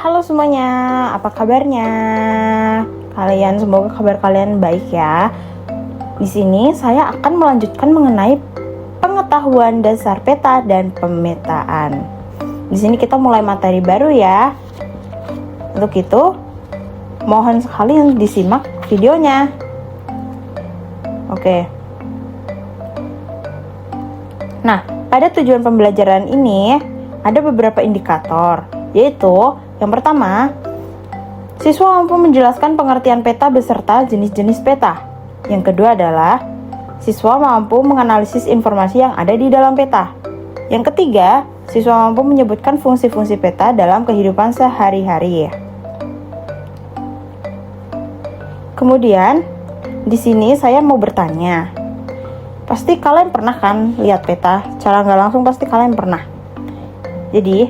Halo semuanya, apa kabarnya? Semoga kabar kalian baik ya. Di sini saya akan melanjutkan mengenai pengetahuan dasar peta dan pemetaan. Di sini kita mulai materi baru ya. Untuk itu, mohon sekali disimak videonya. Oke. Nah, pada tujuan pembelajaran ini ada beberapa indikator, yaitu yang pertama, siswa mampu menjelaskan pengertian peta beserta jenis-jenis peta. Yang kedua adalah, siswa mampu menganalisis informasi yang ada di dalam peta. Yang ketiga, siswa mampu menyebutkan fungsi-fungsi peta dalam kehidupan sehari-hari. Kemudian, di sini saya mau bertanya. Pasti kalian pernah kan lihat peta? Secara nggak langsung pasti kalian pernah. Jadi,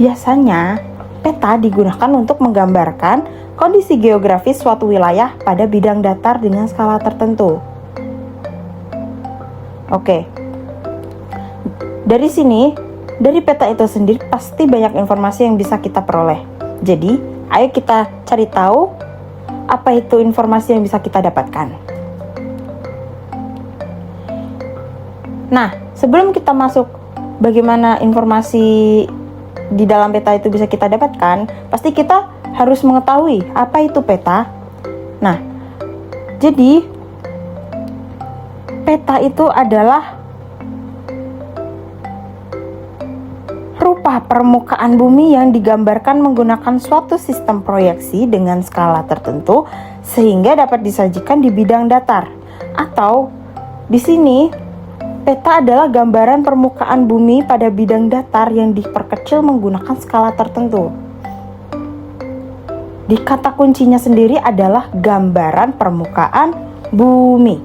biasanya peta digunakan untuk menggambarkan kondisi geografis suatu wilayah pada bidang datar dengan skala tertentu. Oke. Dari sini, dari peta itu sendiri pasti banyak informasi yang bisa kita peroleh. Jadi, ayo kita cari tahu apa itu informasi yang bisa kita dapatkan. Nah, sebelum kita masuk bagaimana informasi di dalam peta itu bisa kita dapatkan, pasti kita harus mengetahui apa itu peta. Nah, jadi peta itu adalah rupa permukaan bumi yang digambarkan menggunakan suatu sistem proyeksi dengan skala tertentu sehingga dapat disajikan di bidang datar. Atau di sini peta adalah gambaran permukaan bumi pada bidang datar yang diperkecil menggunakan skala tertentu. Di kata kuncinya sendiri adalah gambaran permukaan bumi.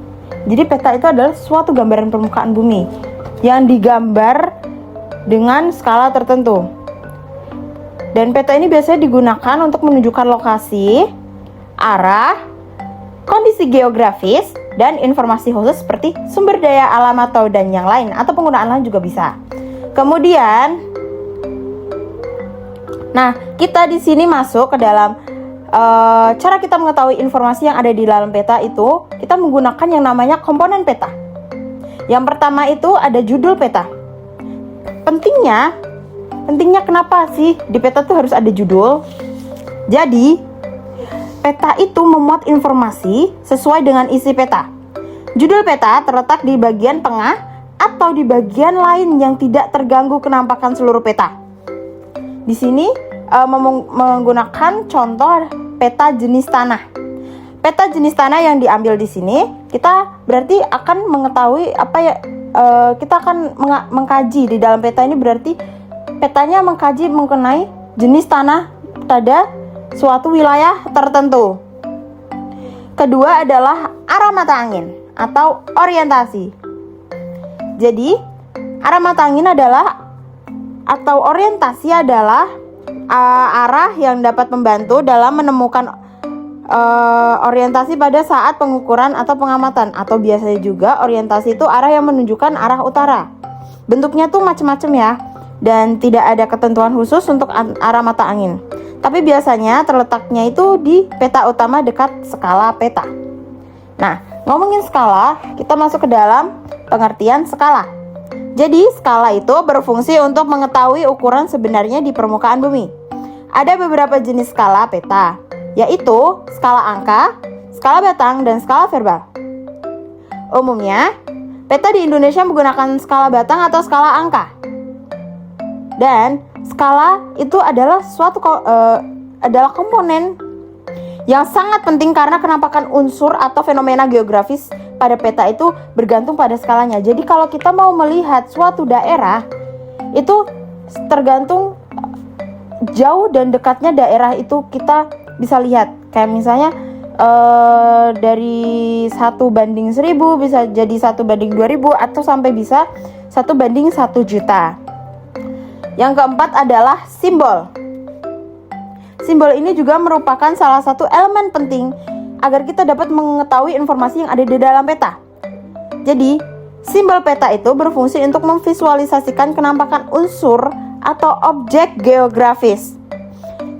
Jadi peta itu adalah suatu gambaran permukaan bumi yang digambar dengan skala tertentu. Dan peta ini biasanya digunakan untuk menunjukkan lokasi, arah, kondisi geografis, dan informasi khusus seperti sumber daya alam atau dan yang lain, atau penggunaan lain juga bisa. Kemudian, nah kita di sini masuk ke dalam cara kita mengetahui informasi yang ada di dalam peta itu, kita menggunakan yang namanya komponen peta. Yang pertama itu ada judul peta. Pentingnya kenapa sih di peta tuh harus ada judul? Jadi peta itu memuat informasi sesuai dengan isi peta. Judul peta terletak di bagian tengah atau di bagian lain yang tidak terganggu kenampakan seluruh peta. Di sini menggunakan contoh peta jenis tanah. Peta jenis tanah yang diambil di sini, kita berarti akan mengetahui kita akan mengkaji di dalam peta ini, berarti petanya mengkaji mengenai jenis tanah pada suatu wilayah tertentu. Kedua adalah arah mata angin atau orientasi. Jadi, arah mata angin atau orientasi adalah arah yang dapat membantu dalam menemukan orientasi pada saat pengukuran atau pengamatan, atau biasanya juga orientasi itu arah yang menunjukkan arah utara. Bentuknya tuh macam-macam ya, dan tidak ada ketentuan khusus untuk arah mata angin. Tapi biasanya terletaknya itu di peta utama dekat skala peta. Nah, ngomongin skala, kita masuk ke dalam pengertian skala. Jadi, skala itu berfungsi untuk mengetahui ukuran sebenarnya di permukaan bumi. Ada beberapa jenis skala peta, yaitu skala angka, skala batang, dan skala verbal. Umumnya, peta di Indonesia menggunakan skala batang atau skala angka. Dan skala itu adalah adalah komponen yang sangat penting karena kenampakan unsur atau fenomena geografis pada peta itu bergantung pada skalanya. Jadi kalau kita mau melihat suatu daerah, itu tergantung jauh dan dekatnya daerah itu kita bisa lihat. Kayak misalnya dari 1:1000 bisa jadi 1:2000 atau sampai bisa 1:1 juta. Yang keempat adalah simbol. Simbol ini juga merupakan salah satu elemen penting agar kita dapat mengetahui informasi yang ada di dalam peta. Jadi, simbol peta itu berfungsi untuk memvisualisasikan kenampakan unsur atau objek geografis.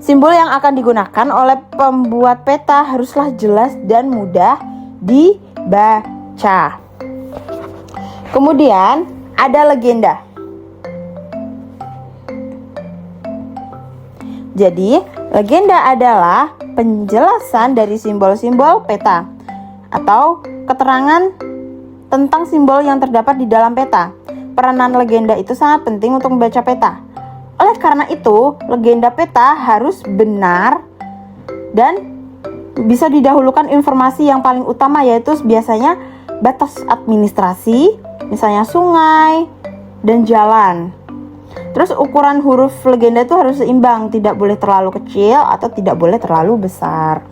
Simbol yang akan digunakan oleh pembuat peta haruslah jelas dan mudah dibaca. Kemudian ada legenda. Jadi, legenda adalah penjelasan dari simbol-simbol peta atau keterangan tentang simbol yang terdapat di dalam peta. Peranan legenda itu sangat penting untuk membaca peta. Oleh karena itu, legenda peta harus benar dan bisa didahulukan informasi yang paling utama, yaitu biasanya batas administrasi, misalnya sungai dan jalan. Terus ukuran huruf legenda itu harus seimbang, tidak boleh terlalu kecil atau tidak boleh terlalu besar.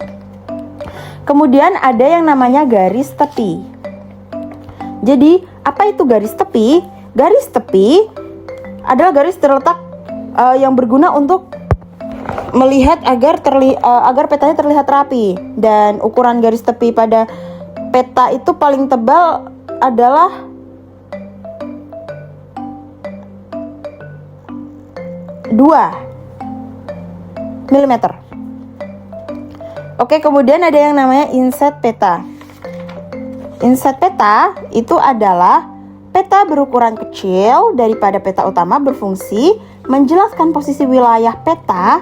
Kemudian ada yang namanya garis tepi. Jadi, apa itu garis tepi? Garis tepi adalah garis terletak yang berguna untuk melihat agar petanya terlihat rapi. Dan ukuran garis tepi pada peta itu paling tebal adalah 2 mm. Oke, kemudian ada yang namanya inset peta. Inset peta itu adalah peta berukuran kecil daripada peta utama, berfungsi menjelaskan posisi wilayah peta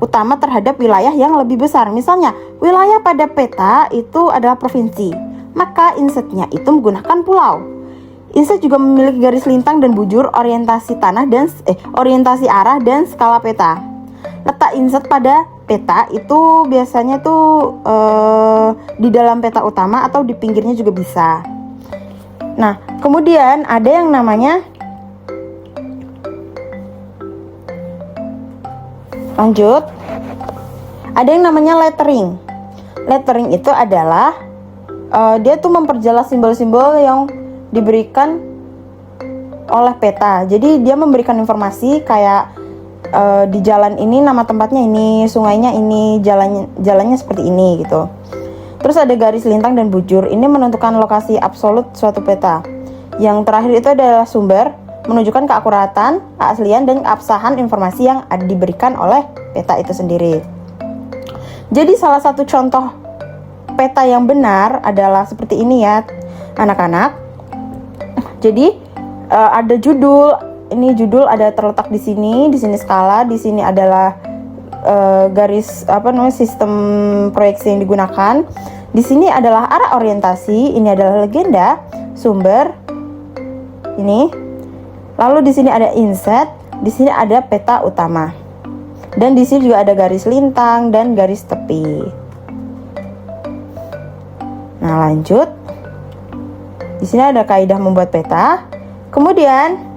utama terhadap wilayah yang lebih besar. Misalnya, wilayah pada peta itu adalah provinsi, maka insetnya itu menggunakan pulau. Inset juga memiliki garis lintang dan bujur, orientasi arah dan skala peta. Letak inset pada peta itu biasanya tuh di dalam peta utama atau di pinggirnya juga bisa. Nah, kemudian ada yang namanya ada yang namanya lettering. Lettering itu adalah dia tuh memperjelas simbol-simbol yang diberikan oleh peta. Jadi dia memberikan informasi kayak di jalan ini nama tempatnya ini, sungainya ini, jalannya seperti ini gitu. Terus ada garis lintang dan bujur. Ini menentukan lokasi absolut suatu peta. Yang terakhir itu adalah sumber, menunjukkan keakuratan, keaslian, dan keabsahan informasi yang diberikan oleh peta itu sendiri. Jadi salah satu contoh peta yang benar adalah seperti ini ya, anak-anak. Jadi ada judul, ini judul ada terletak di sini skala, di sini adalah garis sistem proyeksi yang digunakan. Di sini adalah arah orientasi, ini adalah legenda, sumber, ini. Lalu di sini ada inset, di sini ada peta utama. Dan di sini juga ada garis lintang dan garis tepi. Nah, lanjut. Di sini ada kaidah membuat peta. Kemudian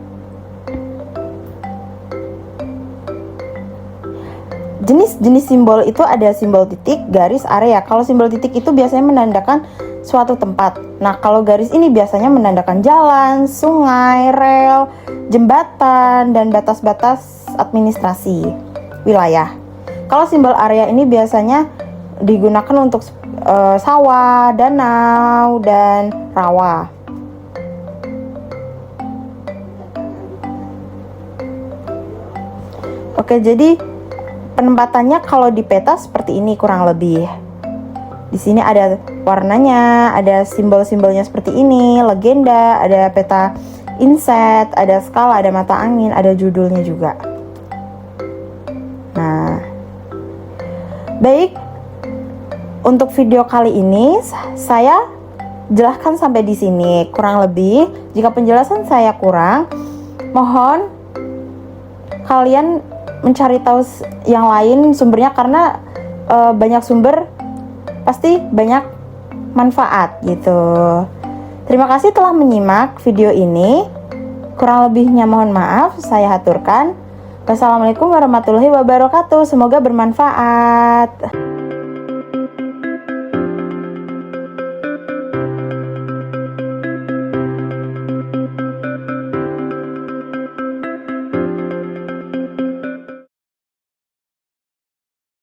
jenis-jenis simbol itu ada simbol titik, garis, area. Kalau simbol titik itu biasanya menandakan suatu tempat. Nah, kalau garis ini biasanya menandakan jalan, sungai, rel, jembatan, dan batas-batas administrasi wilayah. Kalau simbol area ini biasanya digunakan untuk sawah, danau, dan rawa. Oke, jadi penempatannya kalau di peta seperti ini kurang lebih. Di sini ada warnanya, ada simbol-simbolnya seperti ini, legenda, ada peta inset, ada skala, ada mata angin, ada judulnya juga. Nah, baik, untuk video kali ini saya jelaskan sampai di sini. Kurang lebih, jika penjelasan saya kurang, mohon kalian mencari tahu yang lain sumbernya, karena banyak sumber pasti banyak manfaat gitu. Terima kasih telah menyimak video ini. Kurang lebihnya mohon maaf, saya haturkan. Wassalamualaikum warahmatullahi wabarakatuh. Semoga bermanfaat.